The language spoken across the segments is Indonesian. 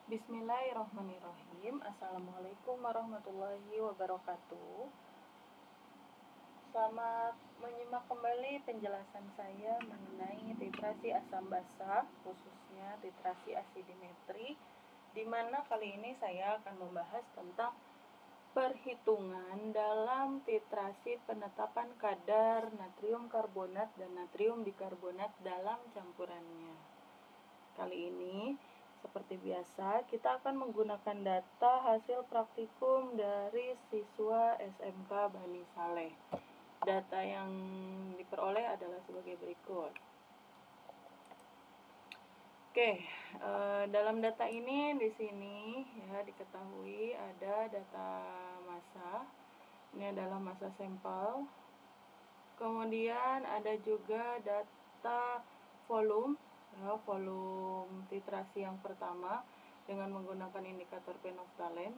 Bismillahirrahmanirrahim. Assalamualaikum warahmatullahi wabarakatuh. Selamat menyimak kembali penjelasan saya mengenai titrasi asam basa, khususnya titrasi asidimetri, di mana kali ini saya akan membahas tentang perhitungan dalam titrasi penetapan kadar natrium karbonat dan natrium bikarbonat dalam campurannya. Kali ini, seperti biasa, kita akan menggunakan data hasil praktikum dari siswa SMK Bani Saleh. Data yang diperoleh adalah sebagai berikut. Oke, dalam data ini di sini ya diketahui ada data massa. Ini adalah massa sampel. Kemudian ada juga data volume, ya, volume titrasi yang pertama dengan menggunakan indikator penoftalen.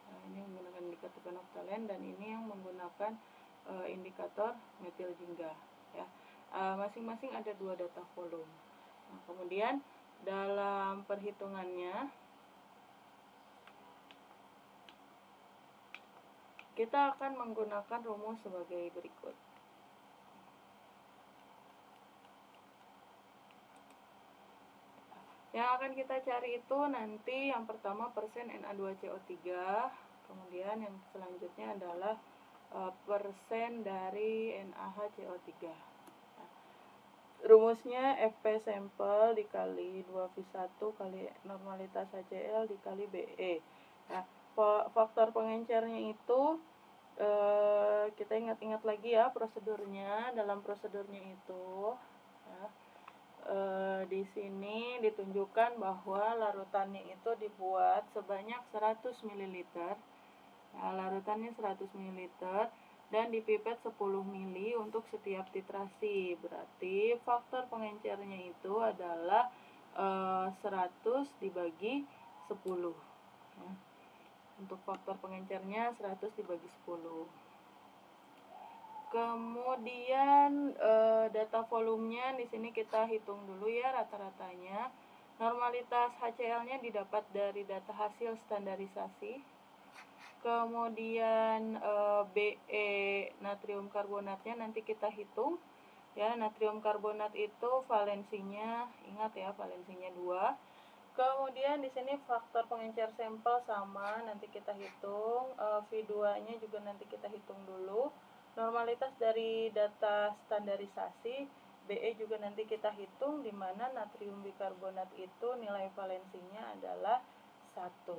Nah, ini menggunakan indikator penoftalen dan ini yang menggunakan indikator metil jingga. Ya, masing-masing ada dua data volume. Nah, kemudian dalam perhitungannya kita akan menggunakan rumus sebagai berikut. Yang akan kita cari itu nanti yang pertama persen Na2CO3, kemudian yang selanjutnya adalah persen dari NaHCO3. Nah, rumusnya Fp sampel dikali 2V1 kali normalitas HCl dikali Be. Nah, faktor pengencernya itu kita ingat-ingat lagi ya prosedurnya. Dalam prosedurnya itu ya, di sini ditunjukkan bahwa larutannya itu dibuat sebanyak 100 ml. Nah, larutannya 100 ml dan dipipet 10 ml untuk setiap titrasi. Berarti faktor pengencernya itu adalah 100 dibagi 10. Ya. Untuk faktor pengencernya 100 dibagi 10. Kemudian data volumenya di sini kita hitung dulu ya rata-ratanya. Normalitas HCl-nya didapat dari data hasil standarisasi. Kemudian Be natrium karbonatnya nanti kita hitung. Ya, natrium karbonat itu valensinya, ingat ya, valensinya 2. Kemudian di sini faktor pengencer sampel sama, nanti kita hitung. V2-nya juga nanti kita hitung dulu. Normalitas dari data standarisasi, Be juga nanti kita hitung, di mana natrium bikarbonat itu nilai valensinya adalah 1.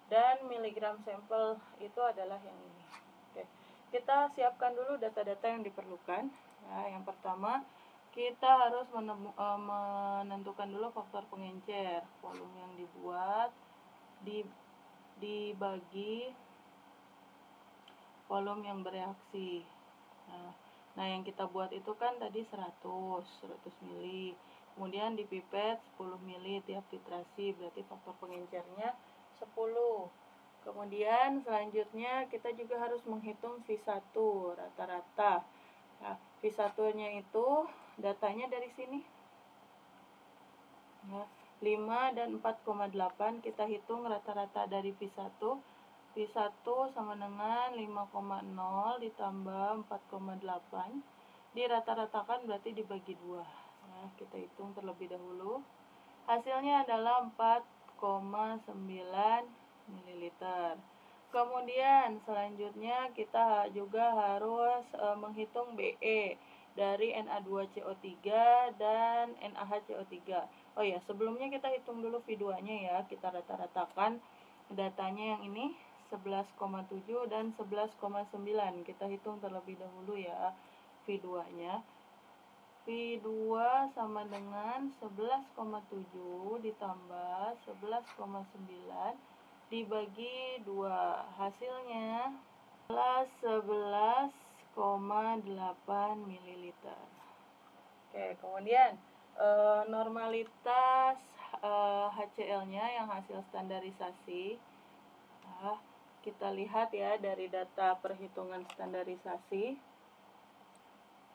Dan miligram sampel itu adalah yang ini. Oke. Kita siapkan dulu data-data yang diperlukan. Nah, yang pertama, kita harus menentukan dulu faktor pengencer. Volume yang dibuat dibagi volume yang bereaksi. Nah, yang kita buat itu kan tadi 100 mili. Kemudian dipipet 10 mili tiap titrasi, berarti faktor pengencernya 10. Kemudian selanjutnya kita juga harus menghitung V1 rata-rata. Nah, V1-nya itu datanya dari sini. Ya, 5 dan 4,8 kita hitung rata-rata dari V1. V1 sama dengan 5,0 ditambah 4,8 dirata-ratakan berarti dibagi 2. Nah, kita hitung terlebih dahulu. Hasilnya adalah 4,9 ml. Kemudian selanjutnya kita juga harus menghitung Be dari Na2CO3 dan NaHCO3. Oh ya, sebelumnya kita hitung dulu V2-nya ya. Kita rata-ratakan datanya yang ini 11,7 dan 11,9. Kita hitung terlebih dahulu ya V2-nya. V2 sama dengan 11,7 ditambah 11,9 dibagi 2. Hasilnya adalah 11,8 ml. Oke, kemudian normalitas HCl-nya yang hasil standarisasi. Nah, kita lihat ya dari data perhitungan standarisasi.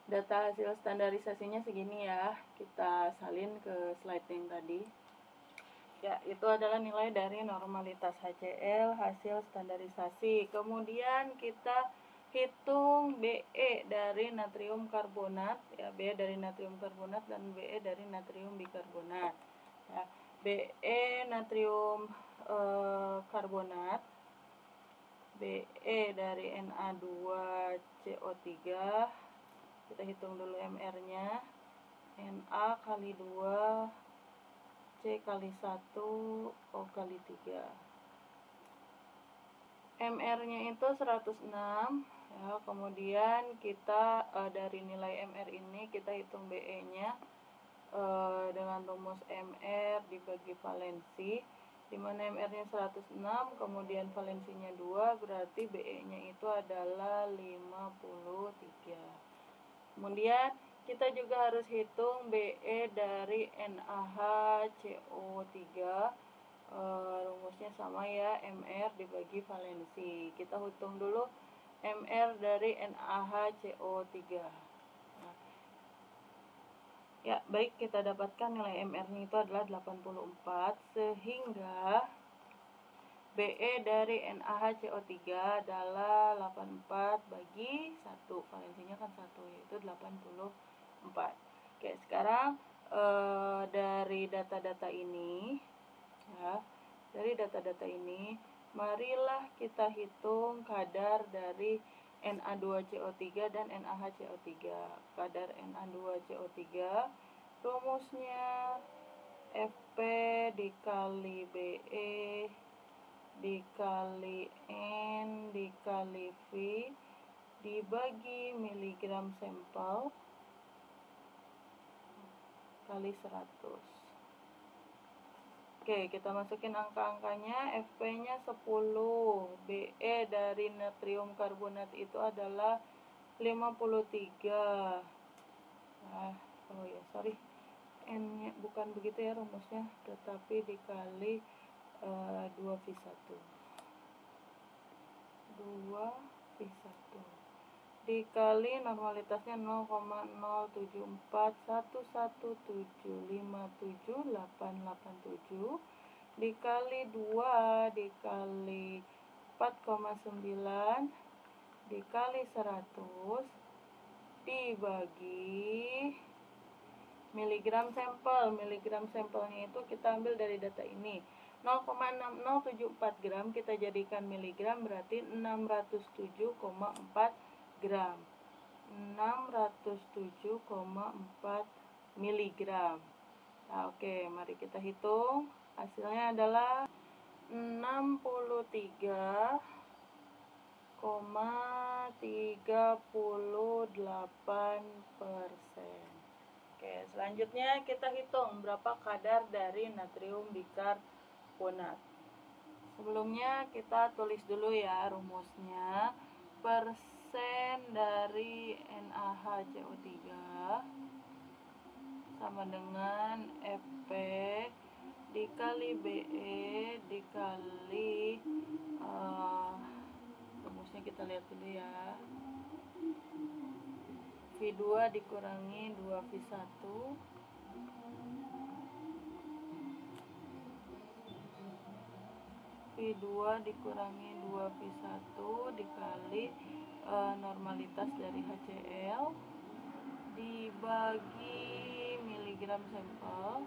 Data hasil standarisasinya segini ya. Kita salin ke slide yang tadi. Ya, itu adalah nilai dari normalitas HCl hasil standarisasi. Kemudian kita hitung BE dari natrium karbonat, ya, BE dari natrium karbonat dan BE dari natrium bikarbonat. Ya, BE natrium karbonat, BE dari Na2CO3, kita hitung dulu MR-nya, Na kali 2 C kali 1 O kali 3. MR-nya itu 106 ya. Kemudian kita dari nilai MR ini kita hitung BE-nya dengan rumus MR dibagi valensi, di mana MR-nya 106, kemudian valensinya 2, berarti BE-nya itu adalah 53. Kemudian kita juga harus hitung BE dari NaHCO3. Rumusnya sama ya, MR dibagi valensi. Kita hitung dulu MR dari NaHCO3. Nah, ya, baik, kita dapatkan nilai MR-nya itu adalah 84, sehingga BE dari NaHCO3 adalah 84 bagi 1, valensinya kan 1, yaitu 84. Oke, sekarang dari data-data ini, ya, dari data-data ini, marilah kita hitung kadar dari Na2CO3 dan NaHCO3. Kadar Na2CO3, rumusnya Fp dikali BE dikali N dikali V dibagi miligram sampel kali 100. Oke, kita masukin angka-angkanya. Fp-nya 10, BE dari natrium karbonat itu adalah 53. Nah, oh ya, sorry, N-nya bukan begitu ya rumusnya, tetapi dikali 2V1 dikali normalitasnya 0,02411757887 dikali 2 dikali 4,9 dikali 100 dibagi miligram sampel. Miligram sampelnya itu kita ambil dari data ini, 0,6074 gram kita jadikan miligram, berarti 607,4 gram. 607,4 miligram. Nah, oke, mari kita hitung. Hasilnya adalah 63,38%. Oke, selanjutnya kita hitung berapa kadar dari natrium bikarbonat. Sebelumnya kita tulis dulu ya rumusnya. Persen dari NaHCO3 sama dengan Fp dikali BE dikali rumusnya kita lihat dulu ya, V2 dikurangi 2V1 V2 dikurangi 2V1 dikali normalitas dari HCl dibagi miligram sampel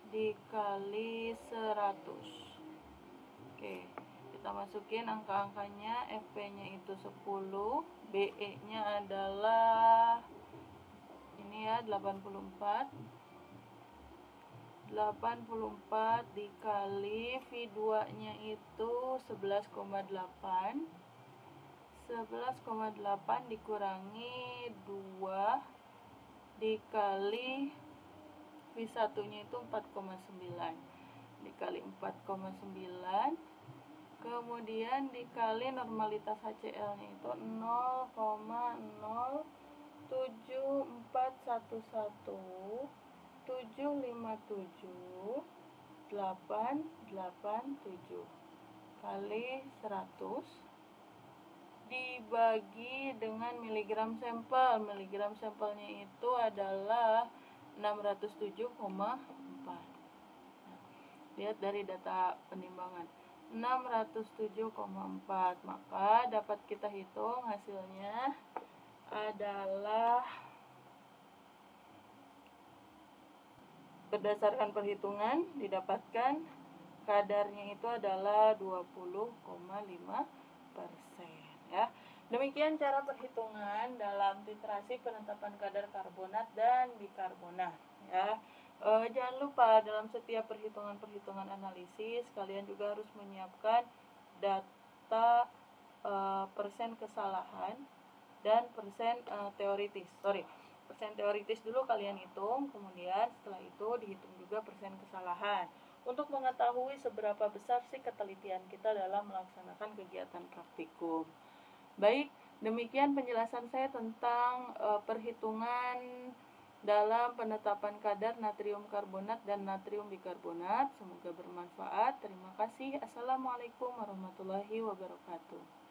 dikali 100. Oke, kita masukin angka-angkanya. Fp-nya itu 10, BE-nya adalah ini ya, 84 dikali V2-nya itu 11,8 dikurangi 2 dikali V1-nya itu 4,9 dikali 4,9, kemudian dikali normalitas HCl-nya itu 0,07411757887 kali 100 dibagi dengan miligram sampel. Miligram sampelnya itu adalah 607,4. lihat dari data penimbangan 607,4, maka dapat kita hitung hasilnya adalah berdasarkan perhitungan didapatkan kadarnya itu adalah 20,5% ya. Demikian cara perhitungan dalam titrasi penetapan kadar karbonat dan bikarbonat ya. Jangan lupa dalam setiap perhitungan analisis kalian juga harus menyiapkan data persen kesalahan dan persen teoritis. Persen teoritis dulu kalian hitung, kemudian setelah itu dihitung juga persen kesalahan untuk mengetahui seberapa besar sih ketelitian kita dalam melaksanakan kegiatan praktikum. Baik, demikian penjelasan saya tentang perhitungan dalam penetapan kadar natrium karbonat dan natrium bikarbonat. Semoga bermanfaat. Terima kasih. Assalamualaikum warahmatullahi wabarakatuh.